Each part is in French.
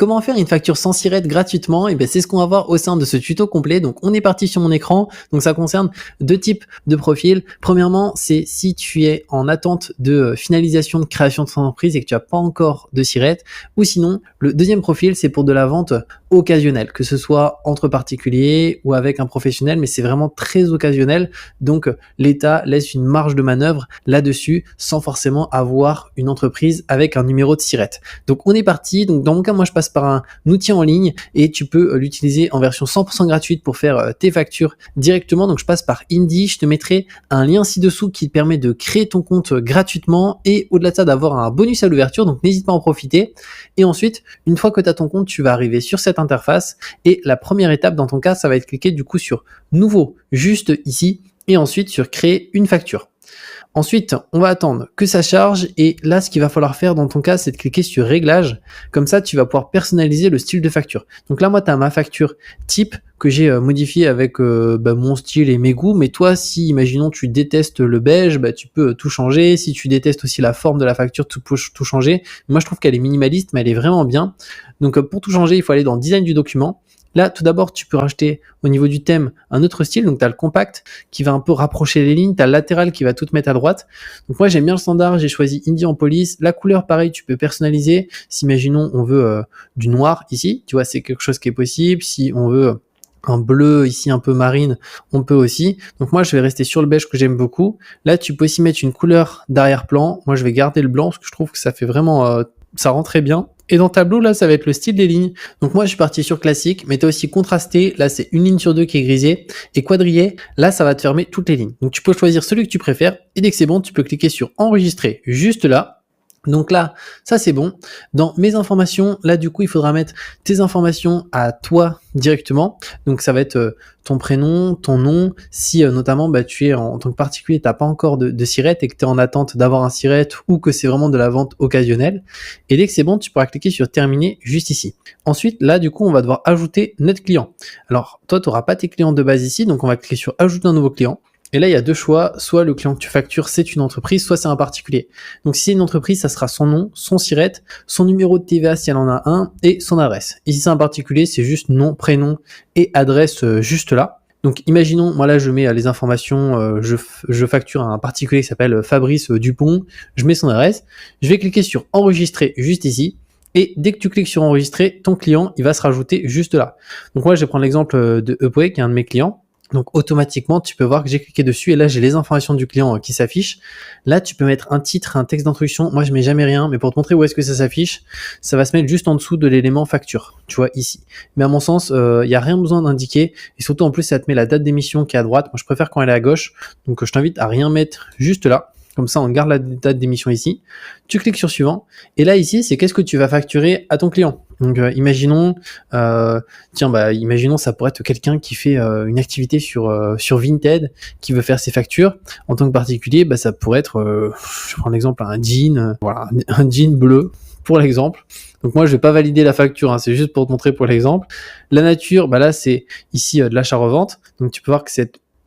comment faire une facture sans SIRET gratuitement? Et ben c'est ce qu'on va voir au sein de ce tuto complet. Donc on est parti sur mon écran. Donc ça concerne deux types de profils. Premièrement, c'est si tu es en attente de finalisation de création de ton entreprise et que tu n'as pas encore de SIRET. Ou sinon, le deuxième profil, c'est pour de la vente occasionnelle, que ce soit entre particuliers ou avec un professionnel, mais c'est vraiment très occasionnel. Donc l'État laisse une marge de manœuvre là-dessus sans forcément avoir une entreprise avec un numéro de SIRET. Donc on est parti. Donc dans mon cas, moi je passe par un outil en ligne et tu peux l'utiliser en version 100% gratuite pour faire tes factures directement. Donc je passe par Indy, je te mettrai un lien ci-dessous qui te permet de créer ton compte gratuitement et au-delà de ça d'avoir un bonus à l'ouverture. Donc n'hésite pas à en profiter. Et ensuite, une fois que tu as ton compte, tu vas arriver sur cette interface et la première étape dans ton cas, ça va être cliquer du coup sur nouveau juste ici et ensuite sur créer une facture. Ensuite, on va attendre que ça charge et là, ce qu'il va falloir faire dans ton cas, c'est de cliquer sur réglages. Comme ça, tu vas pouvoir personnaliser le style de facture. Donc là, moi, tu as ma facture type que j'ai modifiée avec mon style et mes goûts. Mais toi, si, imaginons, tu détestes le beige, tu peux tout changer. Si tu détestes aussi la forme de la facture, tu peux tout changer. Moi, je trouve qu'elle est minimaliste, mais elle est vraiment bien. Donc, pour tout changer, il faut aller dans Design du document. Là, tout d'abord, tu peux rajouter au niveau du thème un autre style. Donc, tu as le compact qui va un peu rapprocher les lignes. Tu as le latéral qui va tout te mettre à droite. Donc, moi, j'aime bien le standard. J'ai choisi Indie en police. La couleur, pareil, tu peux personnaliser. Si, imaginons, on veut du noir ici, tu vois, c'est quelque chose qui est possible. Si on veut un bleu ici un peu marine, on peut aussi. Donc, moi, je vais rester sur le beige que j'aime beaucoup. Là, tu peux aussi mettre une couleur d'arrière-plan. Moi, je vais garder le blanc parce que je trouve que ça fait vraiment... ça rend très bien. Et dans Tableau, là, ça va être le style des lignes. Donc moi, je suis parti sur classique, mais tu as aussi contrasté. Là, c'est une ligne sur deux qui est grisée. Et quadrillé, là, ça va te fermer toutes les lignes. Donc tu peux choisir celui que tu préfères. Et dès que c'est bon, tu peux cliquer sur enregistrer juste là. Donc là, ça c'est bon. Dans mes informations, là du coup, il faudra mettre tes informations à toi directement. Donc ça va être ton prénom, ton nom. Si notamment tu es en tant que particulier, tu n'as pas encore de SIRET et que tu es en attente d'avoir un SIRET ou que c'est vraiment de la vente occasionnelle. Et dès que c'est bon, tu pourras cliquer sur terminer juste ici. Ensuite, là du coup, on va devoir ajouter notre client. Alors toi, tu n'auras pas tes clients de base ici, donc on va cliquer sur ajouter un nouveau client. Et là, il y a deux choix. Soit le client que tu factures, c'est une entreprise, soit c'est un particulier. Donc, si c'est une entreprise, ça sera son nom, son SIRET, son numéro de TVA si elle en a un, et son adresse. Et si c'est un particulier, c'est juste nom, prénom et adresse juste là. Donc, imaginons, moi là, je mets les informations, je facture à un particulier qui s'appelle Fabrice Dupont. Je mets son adresse. Je vais cliquer sur enregistrer juste ici. Et dès que tu cliques sur enregistrer, ton client, il va se rajouter juste là. Donc, moi, je vais prendre l'exemple de Epoé, qui est un de mes clients. Donc automatiquement, tu peux voir que j'ai cliqué dessus et là, j'ai les informations du client qui s'affichent. Là, tu peux mettre un titre, un texte d'introduction. Moi, je mets jamais rien, mais pour te montrer où est-ce que ça s'affiche, ça va se mettre juste en dessous de l'élément facture, tu vois, ici. Mais à mon sens, il n'y a rien besoin d'indiquer et surtout, en plus, ça te met la date d'émission qui est à droite. Moi, je préfère quand elle est à gauche. Donc, je t'invite à rien mettre juste là. Comme ça, on garde la date d'émission ici. Tu cliques sur suivant. Et là, ici, c'est qu'est-ce que tu vas facturer à ton client. Donc, imaginons, imaginons, ça pourrait être quelqu'un qui fait une activité sur Vinted, qui veut faire ses factures. En tant que particulier, ça pourrait être, je prends l'exemple, un jean, un jean bleu, pour l'exemple. Donc moi, je vais pas valider la facture, c'est juste pour te montrer pour l'exemple. La nature, là, c'est ici de l'achat-revente. Donc, tu peux voir que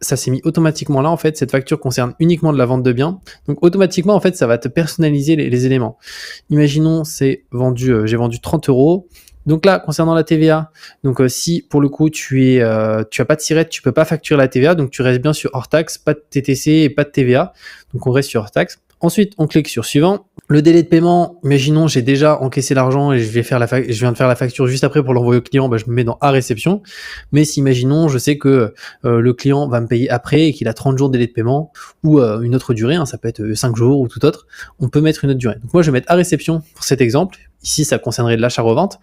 ça s'est mis automatiquement là, en fait, cette facture concerne uniquement de la vente de biens. Donc, automatiquement, en fait, ça va te personnaliser les éléments. Imaginons, j'ai vendu 30 €. Donc là, concernant la TVA, donc si pour le coup, tu as pas de SIRET, tu peux pas facturer la TVA, donc tu restes bien sur hors taxe, pas de TTC et pas de TVA. Donc on reste sur hors taxe. Ensuite, on clique sur suivant. Le délai de paiement, imaginons, j'ai déjà encaissé l'argent et je viens de faire la facture juste après pour l'envoyer au client, je me mets dans à réception. Mais si, imaginons, je sais que le client va me payer après et qu'il a 30 jours de délai de paiement ou une autre durée, ça peut être 5 jours ou tout autre, on peut mettre une autre durée. Donc moi, je vais mettre à réception pour cet exemple. Ici, ça concernerait de l'achat-revente.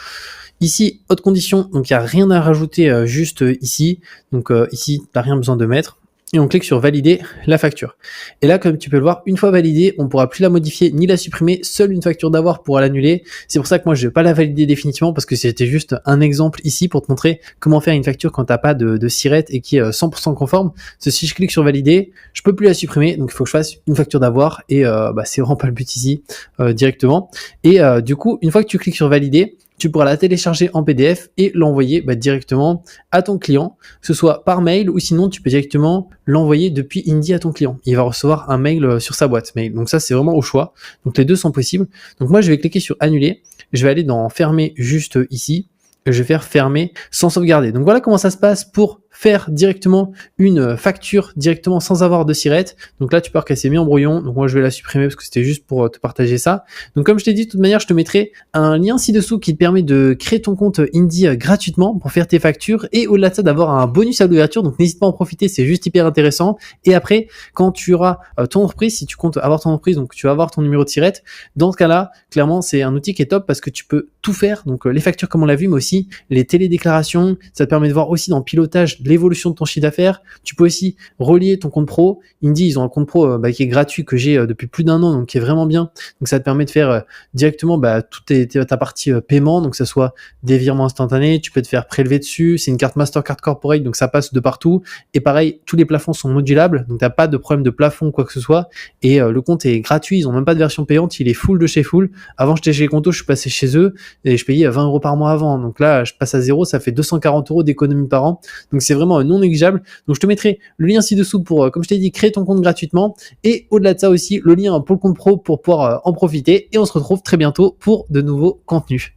Ici, autre condition, donc il n'y a rien à rajouter juste ici. Donc ici, tu n'as rien besoin de mettre. Et on clique sur valider la facture. Et là, comme tu peux le voir, une fois validée, on ne pourra plus la modifier ni la supprimer. Seule une facture d'avoir pourra l'annuler. C'est pour ça que moi, je ne vais pas la valider définitivement parce que c'était juste un exemple ici pour te montrer comment faire une facture quand tu n'as pas de SIRET et qui est 100% conforme. Si je clique sur valider, je peux plus la supprimer. Donc, il faut que je fasse une facture d'avoir et c'est vraiment pas le but ici directement. Et du coup, une fois que tu cliques sur valider, tu pourras la télécharger en PDF et l'envoyer directement à ton client, que ce soit par mail ou sinon tu peux directement l'envoyer depuis Indy à ton client. Il va recevoir un mail sur sa boîte mail. Donc ça, c'est vraiment au choix. Donc les deux sont possibles. Donc moi, je vais cliquer sur annuler. Je vais aller dans fermer juste ici. Je vais faire fermer sans sauvegarder. Donc voilà comment ça se passe pour faire directement une facture directement sans avoir de SIRET. Donc là, tu peux voir qu'elle s'est mise en brouillon. Donc moi, je vais la supprimer parce que c'était juste pour te partager ça. Donc comme je t'ai dit, de toute manière, je te mettrai un lien ci-dessous qui te permet de créer ton compte Indy gratuitement pour faire tes factures et au-delà de ça, d'avoir un bonus à l'ouverture. Donc n'hésite pas à en profiter, c'est juste hyper intéressant. Et après, quand tu auras ton entreprise, si tu comptes avoir ton entreprise, donc tu vas avoir ton numéro de SIRET, dans ce cas-là, clairement, c'est un outil qui est top parce que tu peux tout faire. Donc les factures comme on l'a vu, mais aussi les télédéclarations. Ça te permet de voir aussi dans le pilotage l'évolution de ton chiffre d'affaires. Tu peux aussi relier ton compte pro. Indy, ils ont un compte pro qui est gratuit que j'ai depuis plus d'un an, donc qui est vraiment bien. Donc ça te permet de faire directement toute ta partie paiement, donc que ça soit des virements instantanés, tu peux te faire prélever dessus. C'est une carte Mastercard Corporate, donc ça passe de partout. Et pareil, tous les plafonds sont modulables, donc t'as pas de problème de plafond ou quoi que ce soit. Et le compte est gratuit, ils ont même pas de version payante, il est full de chez full. Avant j'étais chez Conto, je suis passé chez eux et je payais 20 € par mois avant. Donc là, je passe à zéro, ça fait 240 € d'économie par an. Donc c'est vraiment non négligeable. Donc je te mettrai le lien ci-dessous pour, comme je t'ai dit, créer ton compte gratuitement. Et au-delà de ça aussi, le lien pour le compte pro pour pouvoir en profiter. Et on se retrouve très bientôt pour de nouveaux contenus.